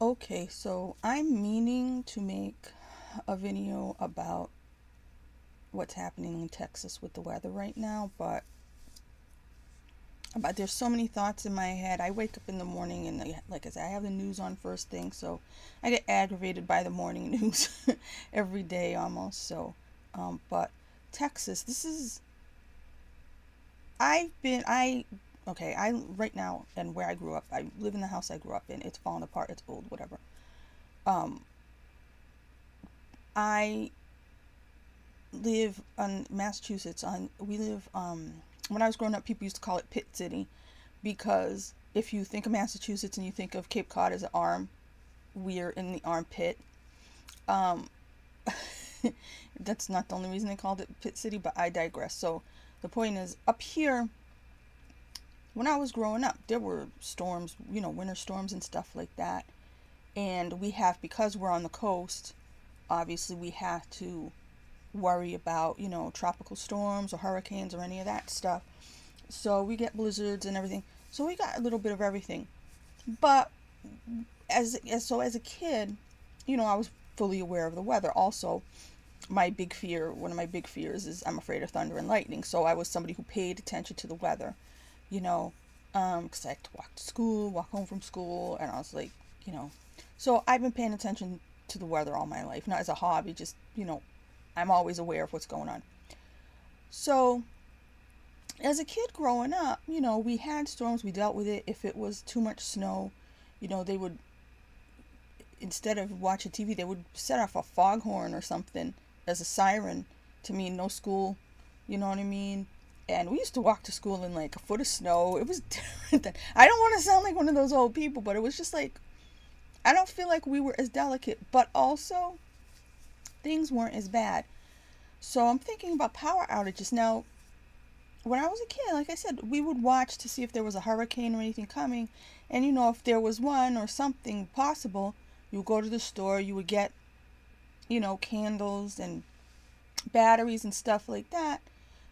Okay, so I'm meaning to make a video about what's happening in Texas with the weather right now, but there's so many thoughts in my head. I wake up in the morning and like I said, I have the news on first thing, so I get aggravated by the morning news every day almost. But Texas, this is I've been I okay, I right now and where I grew up, I live in the house I grew up in. It's falling apart, it's old, whatever. Um I live on Massachusetts. On we live when I was growing up, people used to call it Pit City because if you think of Massachusetts and you think of Cape Cod as an arm, we're in the armpit. Um, that's not the only reason they called it Pit City, but I digress. So the point is, up here, when I was growing up, there were storms, winter storms and stuff like that. And we have, because we're on the coast, obviously we have to worry about, tropical storms or hurricanes or any of that stuff. So we get blizzards and everything. So we got a little bit of everything. But as a kid, I was fully aware of the weather. Also, one of my big fears is I'm afraid of thunder and lightning. So I was somebody who paid attention to the weather, because I had to walk to school, walk home from school, and I was like, so I've been paying attention to the weather all my life, not as a hobby, just, I'm always aware of what's going on. So, as a kid growing up, we had storms, we dealt with it. If it was too much snow, they would, instead of watching TV, they would set off a foghorn or something as a siren to mean no school, you know what I mean? And we used to walk to school in like a foot of snow. It was different. I don't want to sound like one of those old people, but it was just like, I don't feel like we were as delicate, but also things weren't as bad. So I'm thinking about power outages. Now, when I was a kid, like I said, we would watch to see if there was a hurricane or anything coming. And, if there was one or something possible, you would go to the store, you would get, candles and batteries and stuff like that,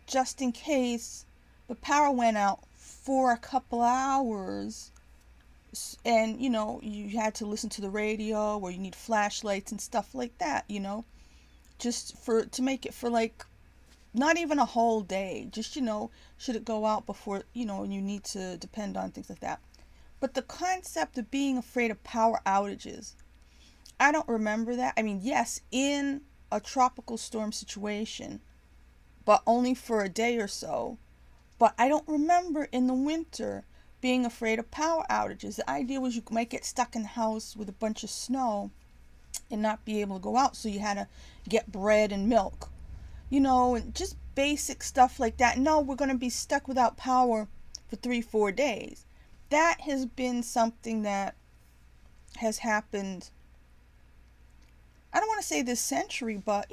just in case the power went out for a couple hours. And, you had to listen to the radio, or you need flashlights and stuff like that, just to make it for like not even a whole day, just should it go out before, and you need to depend on things like that. But the concept of being afraid of power outages, I don't remember that. I mean, yes, in a tropical storm situation, but only for a day or so. But I don't remember in the winter being afraid of power outages. The idea was you might get stuck in the house with a bunch of snow and not be able to go out, so you had to get bread and milk, and just basic stuff like that. No, we're going to be stuck without power for 3-4 days. That has been something that has happened, I don't want to say this century, but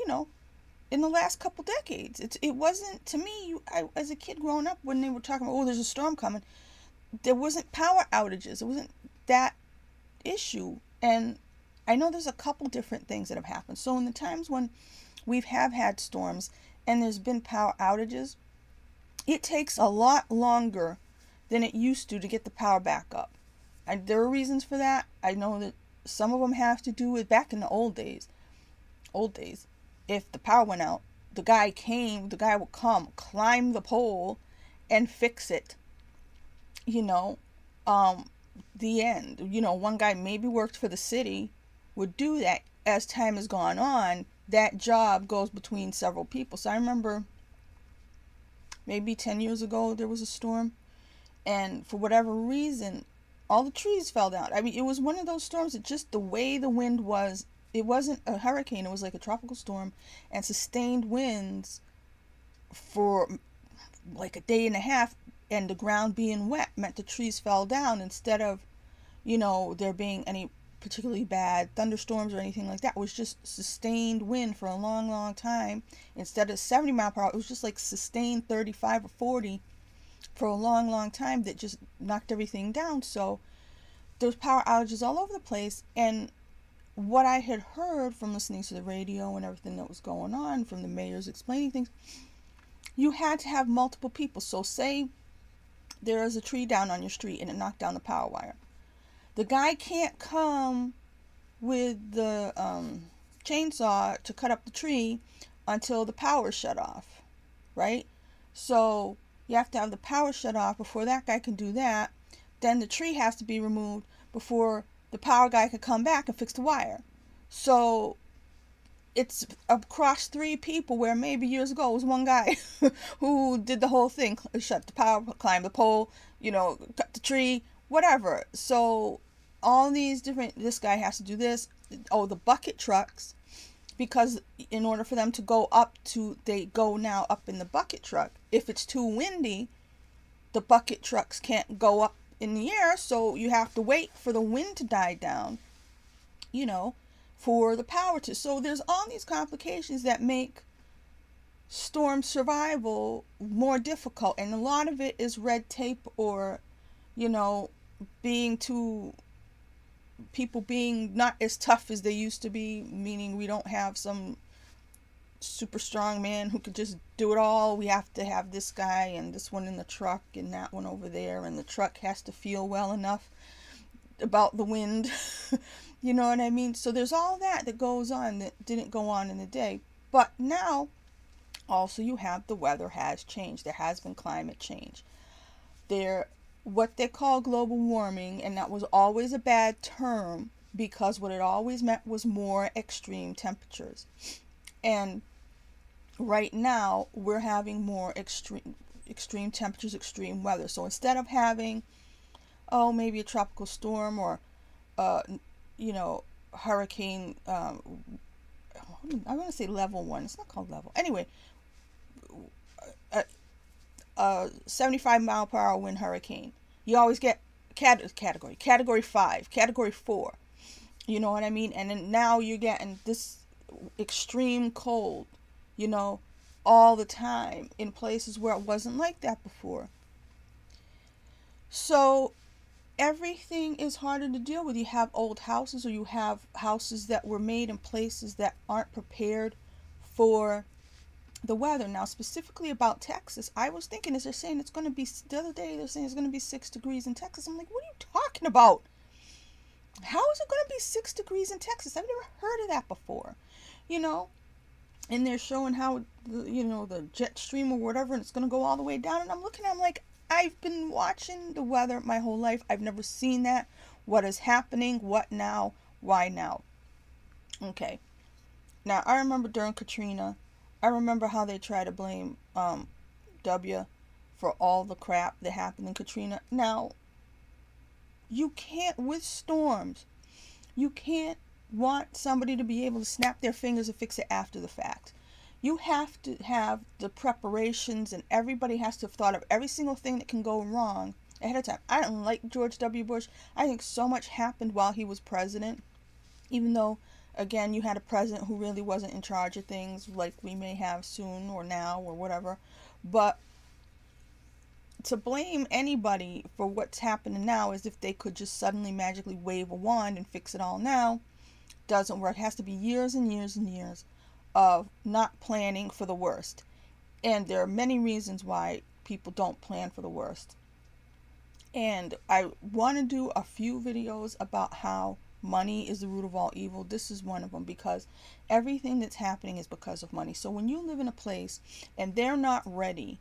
in the last couple decades. It wasn't, to me, as a kid growing up, when they were talking about, oh, there's a storm coming, there wasn't power outages. It wasn't that issue. And I know there's a couple different things that have happened. So in the times when we have had storms and there's been power outages, it takes a lot longer than it used to get the power back up. And there are reasons for that. I know that some of them have to do with back in the old days, if the power went out, the guy would come, climb the pole, and fix it. The end. One guy maybe worked for the city, would do that. As time has gone on, that job goes between several people. So I remember maybe 10 years ago, there was a storm, and for whatever reason, all the trees fell down. I mean, it was one of those storms that just the way the wind was, it wasn't a hurricane, it was like a tropical storm, and sustained winds for like a day and a half, and the ground being wet meant the trees fell down instead of, there being any particularly bad thunderstorms or anything like that. It was just sustained wind for a long, long time. Instead of 70 mile per hour, it was just like sustained 35 or 40 for a long, long time that just knocked everything down. So there was power outages all over the place. And what I had heard from listening to the radio and everything that was going on, from the mayors explaining things, you had to have multiple people. So say there is a tree down on your street and it knocked down the power wire. The guy can't come with the chainsaw to cut up the tree until the power shut off, right? So you have to have the power shut off before that guy can do that. Then the tree has to be removed before the power guy can come back and fix the wire. So it's across 3 people, where maybe years ago it was one guy who did the whole thing, shut the power, climb the pole, cut the tree, whatever. So all these different, this guy has to do this. Oh, the bucket trucks, because in order for them to go up to, they go now up in the bucket truck. If it's too windy, the bucket trucks can't go up in the air, so you have to wait for the wind to die down, for the power to. So there's all these complications that make storm survival more difficult, and a lot of it is red tape, or being too, people being not as tough as they used to be, meaning we don't have some super strong man who could just do it all. We have to have this guy and this one in the truck and that one over there, and the truck has to feel well enough about the wind. You know what I mean? So there's all that goes on that didn't go on in the day. But now also you have, the weather has changed. There has been climate change. What they call global warming, and that was always a bad term, because what it always meant was more extreme temperatures. And right now we're having more extreme temperatures, extreme weather. So instead of having, maybe a tropical storm, or hurricane, I want to say level 1, it's not called level, anyway, 75-mile-per-hour wind hurricane, you always get category 5, category 4, you know what I mean? And then now you're getting this extreme cold, all the time, in places where it wasn't like that before. So everything is harder to deal with. You have old houses, or you have houses that were made in places that aren't prepared for the weather. Now, specifically about Texas, I was thinking, as they're saying it's going to be, the other day they're saying it's going to be 6 degrees in Texas. I'm like, what are you talking about? How is it going to be 6 degrees in Texas? I've never heard of that before, and they're showing how, the jet stream or whatever, and it's going to go all the way down. And I'm looking, I'm like, I've been watching the weather my whole life. I've never seen that. What is happening? What now? Why now? Okay. Now, I remember during Katrina, I remember how they tried to blame W for all the crap that happened in Katrina. Now, you can't, with storms, you can't want somebody to be able to snap their fingers and fix it after the fact. You have to have the preparations, and everybody has to have thought of every single thing that can go wrong ahead of time. I don't like George W. Bush. I think so much happened while he was president, even though, again, you had a president who really wasn't in charge of things like we may have soon, or now, or whatever. But to blame anybody for what's happening now, as if they could just suddenly magically wave a wand and fix it all now, doesn't work. It has to be years and years and years of not planning for the worst. And there are many reasons why people don't plan for the worst. And I want to do a few videos about how money is the root of all evil. This is one of them, because everything that's happening is because of money. So when you live in a place and they're not ready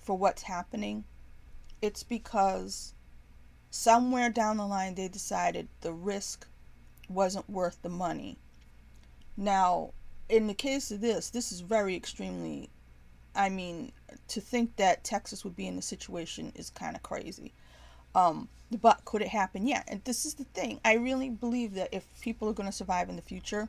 for what's happening, it's because somewhere down the line they decided the risk wasn't worth the money. Now, in the case of this is very extremely, to think that Texas would be in the situation is kind of crazy. But could it happen? Yeah. And this is the thing. I really believe that if people are going to survive in the future,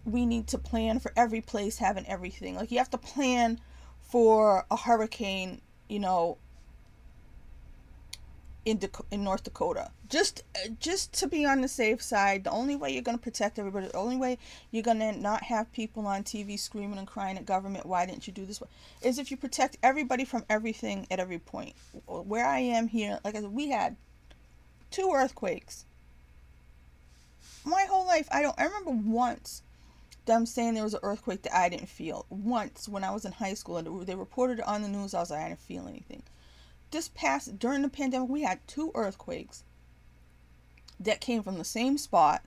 we need to plan for every place having everything. Like, you have to plan for a hurricane, in North Dakota, just to be on the safe side. The only way you're going to protect everybody, the only way you're going to not have people on TV screaming and crying at government, why didn't you do this, is if you protect everybody from everything at every point. Where I am here, like I said, we had 2 earthquakes my whole life. I remember once them saying there was an earthquake that I didn't feel. Once when I was in high school and they reported it on the news, I was like, I didn't feel anything. During the pandemic, we had 2 earthquakes. that came from the same spot,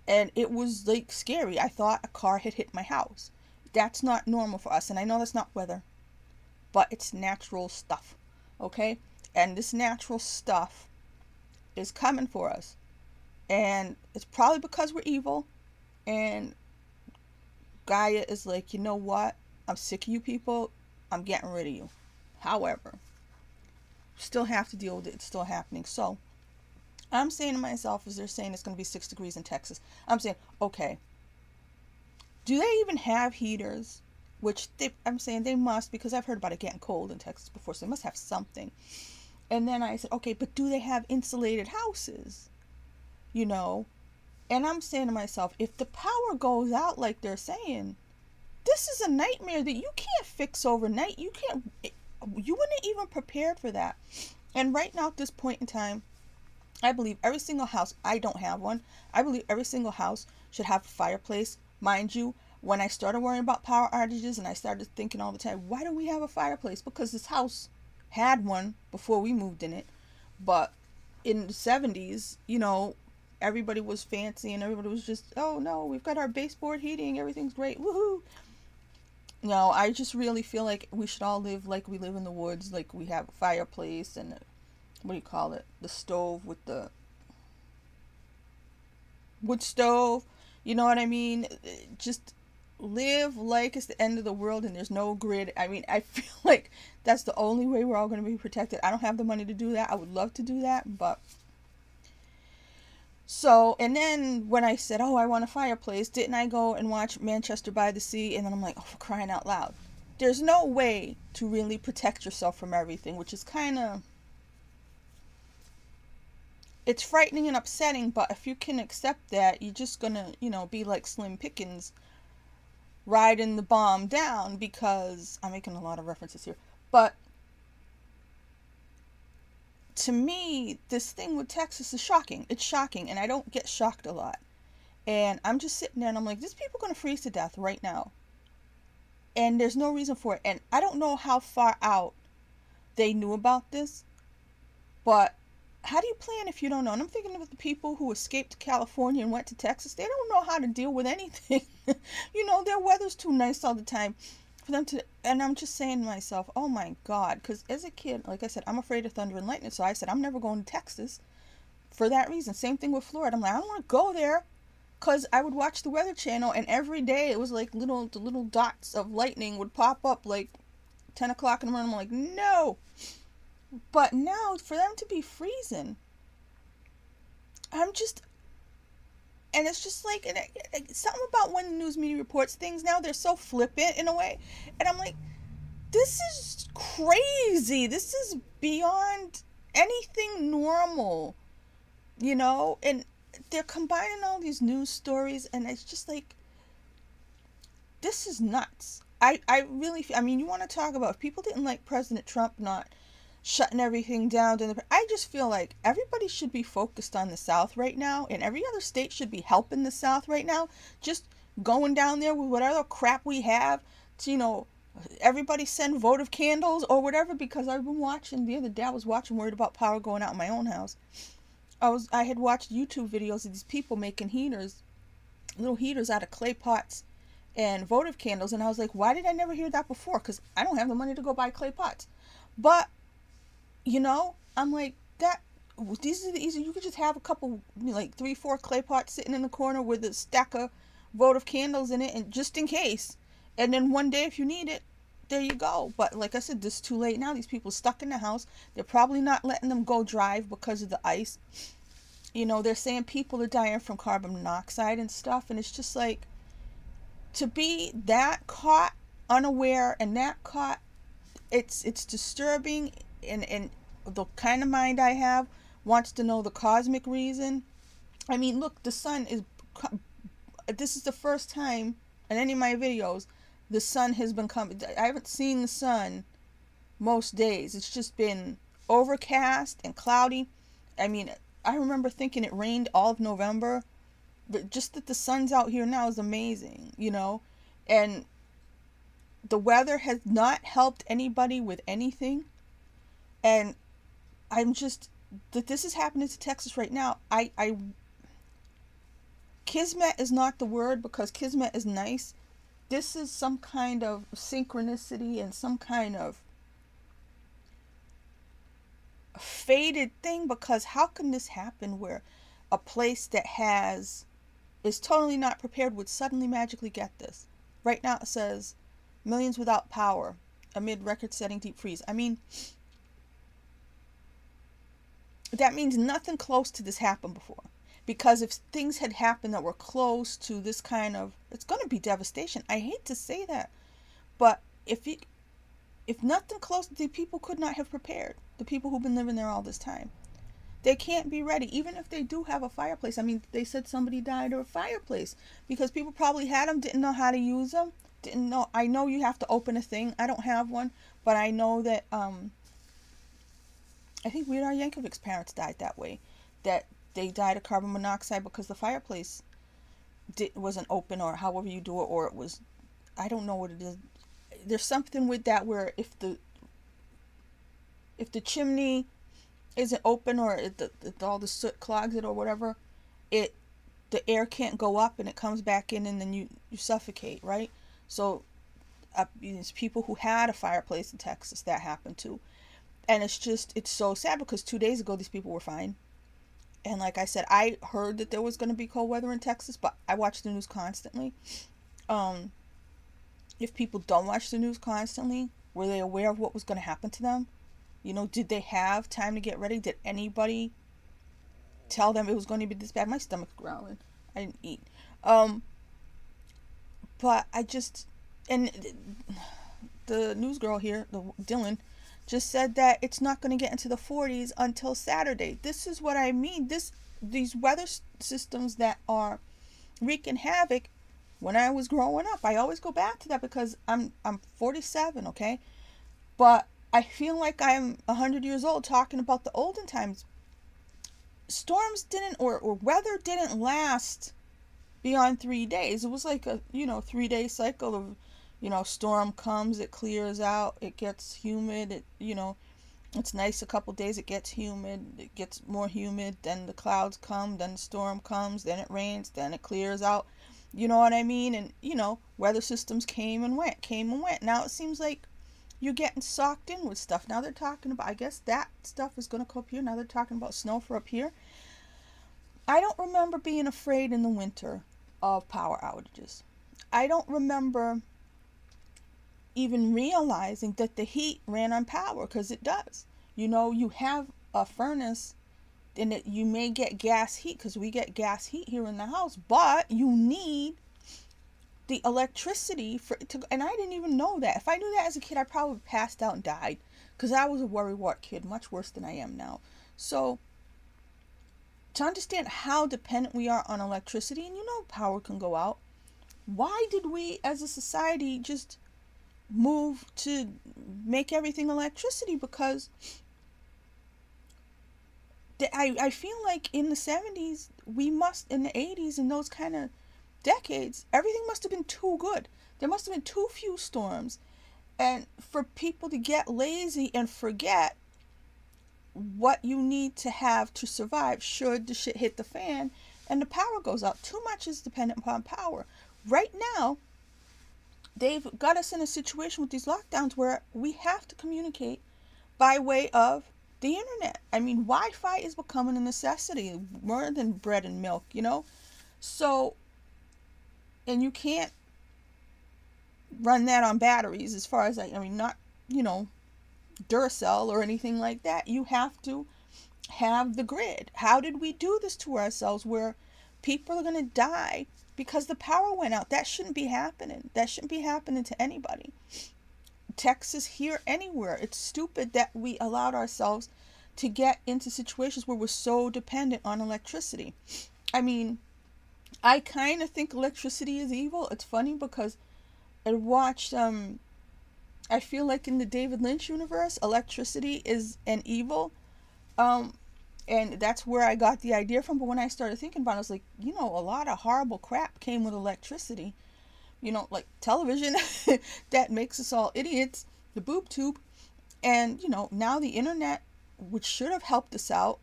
and it was like scary. I thought a car had hit my house. That's not normal for us, and I know that's not weather, but it's natural stuff, okay? And this natural stuff is coming for us, and it's probably because we're evil, and Gaia is like, you know what? I'm sick of you people. I'm getting rid of you. However, still have to deal with it. It's still happening. So I'm saying to myself, as they're saying it's going to be 6 degrees in Texas, I'm saying, okay, do they even have heaters? Which I'm saying they must, because I've heard about it getting cold in Texas before, so they must have something. And then I said, okay, but do they have insulated houses? You know? And I'm saying to myself, if the power goes out like they're saying, this is a nightmare that you can't fix overnight. You wouldn't even prepared for that. And right now at this point in time, I believe every single house, I don't have one, I believe every single house should have a fireplace. Mind you, when I started worrying about power outages and I started thinking all the time, why don't we have a fireplace? Because this house had one before we moved in it. But in the 70s, you know, everybody was fancy and everybody was just, oh no, we've got our baseboard heating, everything's great, woohoo. No, I just really feel like we should all live like we live in the woods, like we have a fireplace and what do you call it? The stove with the wood stove. You know what I mean? Just live like it's the end of the world and there's no grid. I mean, I feel like that's the only way we're all going to be protected. I don't have the money to do that. I would love to do that, but so, and then when I said, oh, I want a fireplace, didn't I go and watch Manchester by the Sea? And then I'm like, oh, for crying out loud. There's no way to really protect yourself from everything, which is kind of, it's frightening and upsetting, but if you can accept that, you're just going to, you know, be like Slim Pickens riding the bomb down, because I'm making a lot of references here. But to me, this thing with Texas is shocking. It's shocking, and I don't get shocked a lot. And I'm just sitting there and I'm like, these people are going to freeze to death right now. And there's no reason for it. And I don't know how far out they knew about this, but how do you plan if you don't know? And I'm thinking of the people who escaped California and went to Texas. They don't know how to deal with anything. You know, their weather's too nice all the time for them to, and I'm just saying to myself, oh my God, because as a kid, like I said, I'm afraid of thunder and lightning, so I said, I'm never going to Texas for that reason. Same thing with Florida. I'm like, I don't want to go there, because I would watch the Weather Channel, and every day it was like the little dots of lightning would pop up like 10 o'clock in the morning. I'm like, no. But now, for them to be freezing, I'm just, and it's just like, something about when the news media reports things now, they're so flippant in a way. And I'm like, this is crazy. This is beyond anything normal, you know? And they're combining all these news stories, and it's just like, this is nuts. I really, I mean, you want to talk about, if people didn't like President Trump not shutting everything down, I just feel like everybody should be focused on the South right now, and every other state should be helping the South right now, just going down there with whatever crap we have to, you know, everybody send votive candles or whatever, because I've been watching, the other day I was watching, worried about power going out in my own house. I had watched YouTube videos of these people making heaters, little heaters out of clay pots and votive candles, and I was like, why did I never hear that before? Because I don't have the money to go buy clay pots. But you know, I'm like, that, these are the easy, you could just have a couple, like 3-4 clay pots sitting in the corner with a stack of votive candles in it, and just in case, and then one day if you need it, there you go. But like I said, this is too late now. These people stuck in the house, they're probably not letting them go drive because of the ice. You know, they're saying people are dying from carbon monoxide and stuff, and it's just like, to be that caught unaware and that caught, it's disturbing. And the kind of mind I have wants to know the cosmic reason. I mean, look, the sun is, this is the first time in any of my videos the sun has been coming. I haven't seen the sun most days. It's just been overcast and cloudy. I mean, I remember thinking it rained all of November, but just that the sun's out here now is amazing, you know. And the weather has not helped anybody with anything. And I'm just, that this is happening to Texas right now, I Kismet is not the word, because Kismet is nice. This is some kind of synchronicity and some kind of fated thing, because how can this happen where a place that is totally not prepared would suddenly magically get this? Right now it says millions without power amid record-setting deep freeze. I mean, that means nothing close to this happened before. Because if things had happened that were close to this kind of, it's going to be devastation. I hate to say that, but if nothing close, the people could not have prepared. The people who've been living there all this time, they can't be ready. Even if they do have a fireplace. I mean, they said somebody died of a fireplace because people probably had them, didn't know how to use them, didn't know. I know you have to open a thing. I don't have one, but I know that I think Weird Al Yankovic's parents died that way. That they died of carbon monoxide because the fireplace wasn't open, or however you do it, or it was, I don't know what it is. There's something with that where if the chimney isn't open, or all the soot clogs it or whatever, the air can't go up and it comes back in, and then you suffocate, right? So these people who had a fireplace in Texas, that happened too. And it's so sad, because 2 days ago these people were fine. And like I said, I heard that there was going to be cold weather in Texas, but I watch the news constantly. If people don't watch the news constantly, were they aware of what was going to happen to them? You know, did they have time to get ready? Did anybody tell them it was going to be this bad? My stomach's growling. I didn't eat. But I just, and the news girl here, Dylan, just said that it's not going to get into the 40s until Saturday. This is what I mean. These weather systems that are wreaking havoc. When I was growing up, I always go back to that because I'm 47, okay? But I feel like I'm 100 years old talking about the olden times. Storms didn't, or weather didn't last beyond 3 days. It was like a 3-day cycle of, storm comes, it clears out, it gets humid, it's nice a couple days, it gets humid, it gets more humid, then the clouds come, then the storm comes, then it rains, then it clears out. You know what I mean? And, weather systems came and went. Now it seems like you're getting socked in with stuff. Now they're talking about, I guess that stuff is going to come up here. Now they're talking about snow for up here. I don't remember being afraid in the winter of power outages. I don't remember even realizing that the heat ran on power, because it does. You have a furnace, and you may get gas heat, because we get gas heat here in the house, but you need the electricity and I didn't even know that. If I knew that as a kid, I probably passed out and died, because I was a worrywart kid, much worse than I am now. So to understand how dependent we are on electricity, and power can go out, why did we as a society just move to make everything electricity? Because I feel like in the 70s, in the 80s, in those kind of decades, everything must have been too good. There must have been too few storms. And for people to get lazy and forget what you need to have to survive should the shit hit the fan and the power goes out. Too much is dependent upon power. Right now, they've got us in a situation with these lockdowns where we have to communicate by way of the internet. I mean, Wi-Fi is becoming a necessity more than bread and milk, So, and you can't run that on batteries, as far as not, Duracell or anything like that. You have to have the grid. How did we do this to ourselves, where people are going to die because the power went out? That shouldn't be happening. That shouldn't be happening to anybody. Texas, here, anywhere. It's stupid that we allowed ourselves to get into situations where we're so dependent on electricity. I mean, I kind of think electricity is evil. It's funny because I watched, I feel like in the David Lynch universe, electricity is an evil. And that's where I got the idea from. But when I started thinking about it, I was like, a lot of horrible crap came with electricity. Like television that makes us all idiots, the boob tube. And, now the internet, which should have helped us out.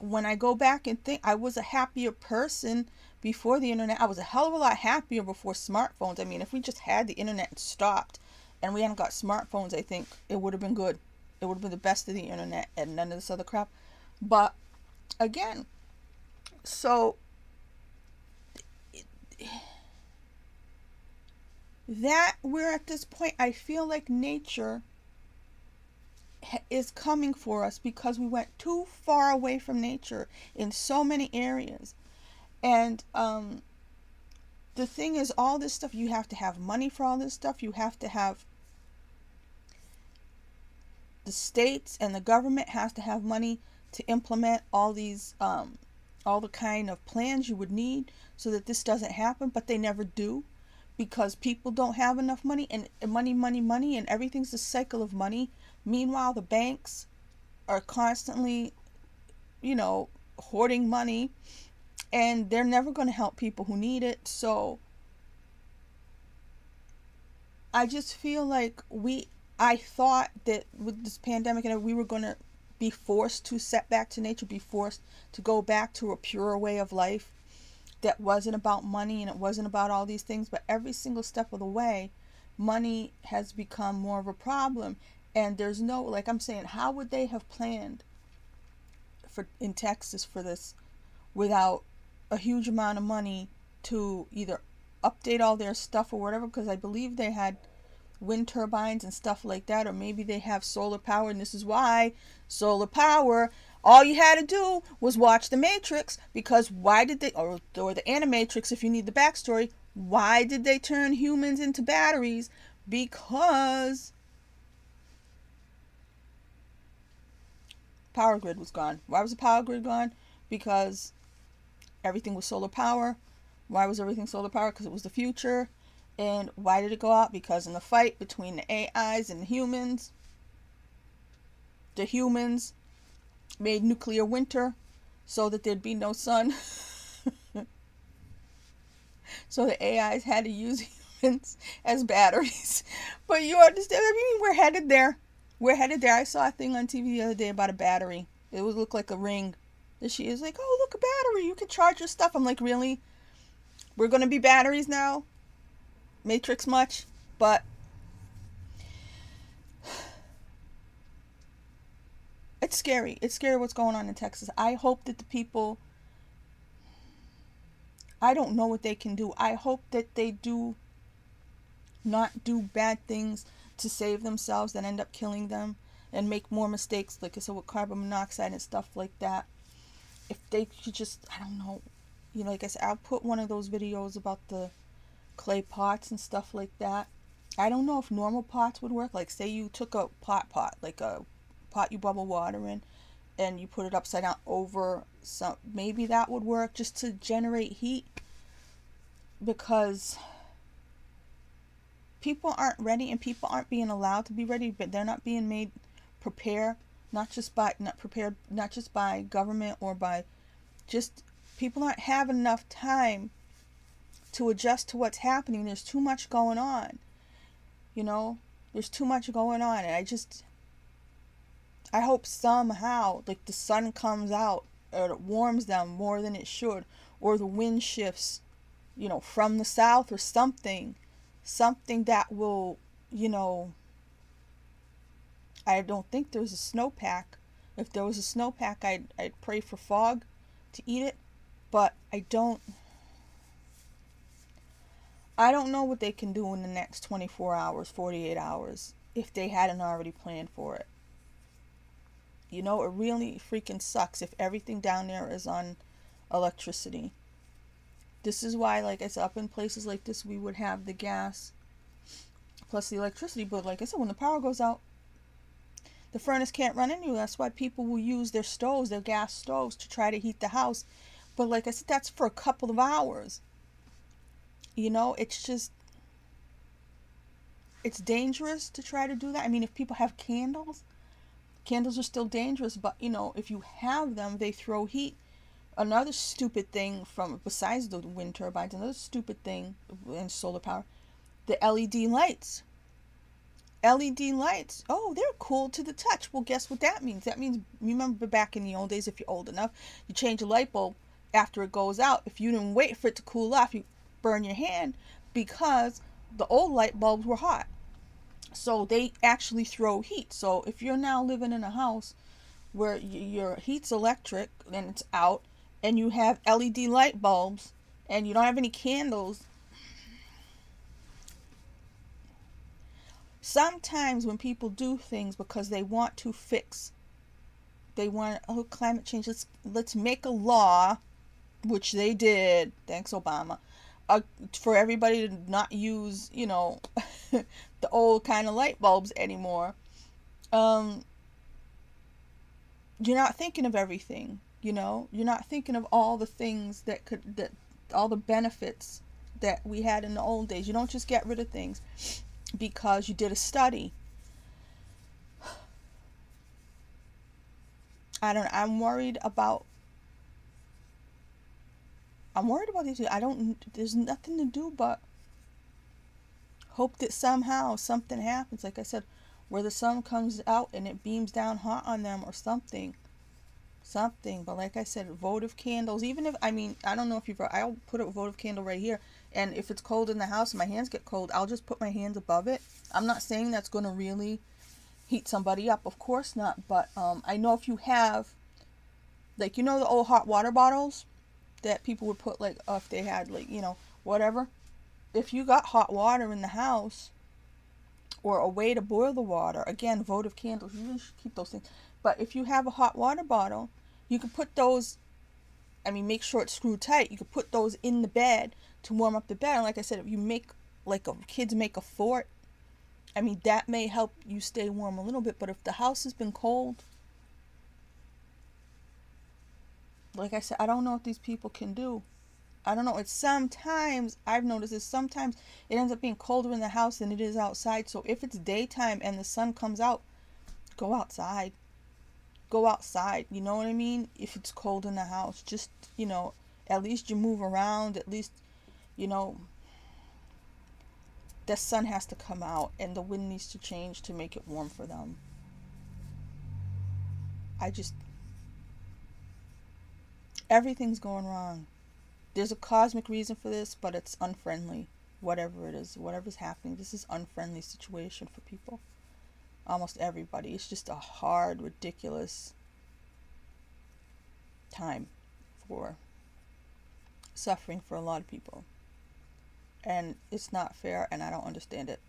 When I go back and think, I was a happier person before the internet. I was a hell of a lot happier before smartphones. I mean, if we just had the internet and stopped and we hadn't got smartphones, I think it would have been good. It would have been the best of the internet and none of this other crap. But again, so that we're at this point, I feel like nature is coming for us because we went too far away from nature in so many areas. And the thing is, all this stuff, you have to have money for all this stuff. You have to have, the states and the government has to have money to implement all these all the kind of plans you would need so that this doesn't happen, but they never do, because people don't have enough money, and money, and everything's a cycle of money. Meanwhile, the banks are constantly, hoarding money, and they're never going to help people who need it. So I just feel like I thought that with this pandemic and we were going to be forced to set back to nature, be forced to go back to a purer way of life that wasn't about money and it wasn't about all these things. But every single step of the way, money has become more of a problem. And there's no, like I'm saying, how would they have planned in Texas for this without a huge amount of money to either update all their stuff or whatever? Because I believe they had wind turbines and stuff like that, or maybe they have solar power, and this is why solar power, all you had to do was watch The Matrix, because why did they, or the Animatrix if you need the backstory, why did they turn humans into batteries? Because power grid was gone. Why was the power grid gone? Because everything was solar power. Why was everything solar power? Because it was the future. And why did it go out? Because in the fight between the AIs and the humans made nuclear winter so that there'd be no sun. So the AIs had to use humans as batteries. But you understand, I mean, we're headed there. We're headed there. I saw a thing on TV the other day about a battery. It would look like a ring. And she is like, oh, look, a battery. You can charge your stuff. I'm like, really? We're going to be batteries now? Matrix much? But it's scary. It's scary what's going on in Texas. I hope that the people, I don't know what they can do. I hope that they do not do bad things to save themselves that end up killing them and make more mistakes, like I said, with carbon monoxide and stuff like that. If they could just, I don't know, like I said, I'll put one of those videos about the clay pots and stuff like that. I don't know if normal pots would work. Like, say you took a pot, like a pot you bubble water in, and you put it upside down over some, maybe that would work just to generate heat, because people aren't ready, and people aren't being allowed to be ready, but they're not being made prepare, not just by government or by just people aren't having enough time to adjust to what's happening. There's too much going on. There's too much going on, and I hope somehow, like, the sun comes out, or it warms them more than it should, or the wind shifts, from the south, or something that will, I don't think there's a snowpack. If there was a snowpack, I'd pray for fog to eat it, but I don't know what they can do in the next 24 hours, 48 hours, if they hadn't already planned for it. It really freaking sucks if everything down there is on electricity. This is why, like I said, up in places like this, we would have the gas plus the electricity. But like I said, when the power goes out, the furnace can't run anymore. That's why people will use their stoves, their gas stoves, to try to heat the house. But like I said, that's for a couple of hours. It's dangerous to try to do that. I mean, if people have candles are still dangerous, but if you have them, they throw heat. Another stupid thing besides the wind turbines, another stupid thing in solar power, the LED lights. LED lights, oh, they're cool to the touch. Well, guess what that means? That means, remember back in the old days, if you're old enough, you change a light bulb after it goes out. If you didn't wait for it to cool off, you burn your hand, because the old light bulbs were hot. So they actually throw heat. So if you're now living in a house where your heat's electric and it's out, and you have LED light bulbs and you don't have any candles, sometimes when people do things because they want to fix, they want, oh, climate change, let's make a law, which they did, thanks Obama, for everybody to not use, the old kind of light bulbs anymore. um you're not thinking of everything. You're not thinking of all the things that all the benefits that we had in the old days. You don't just get rid of things because you did a study. I'm worried about these. There's nothing to do but hope that somehow something happens, like I said, where the sun comes out and it beams down hot on them or something. But like I said, votive candles, even if, I don't know if I'll put a votive candle right here, and if it's cold in the house and my hands get cold, I'll just put my hands above it. I'm not saying that's going to really heat somebody up, of course not, but I know if you have, like, the old hot water bottles that people would put, like, if they had, like, whatever, if you got hot water in the house or a way to boil the water, again, votive candles, you really should keep those things. But if you have a hot water bottle, you can put those, make sure it's screwed tight. You can put those in the bed to warm up the bed. And like I said, if you make, like, kids make a fort, that may help you stay warm a little bit. But if the house has been cold, like I said, I don't know what these people can do. I don't know. I've noticed is sometimes it ends up being colder in the house than it is outside. So if it's daytime and the sun comes out, go outside. Go outside. You know what I mean? If it's cold in the house, just, at least you move around. At least, the sun has to come out and the wind needs to change to make it warm for them. Everything's going wrong. There's a cosmic reason for this, but it's unfriendly. Whatever it is, whatever's happening, this is unfriendly situation for people. Almost everybody. It's just a hard, ridiculous time for suffering for a lot of people. And it's not fair, and I don't understand it.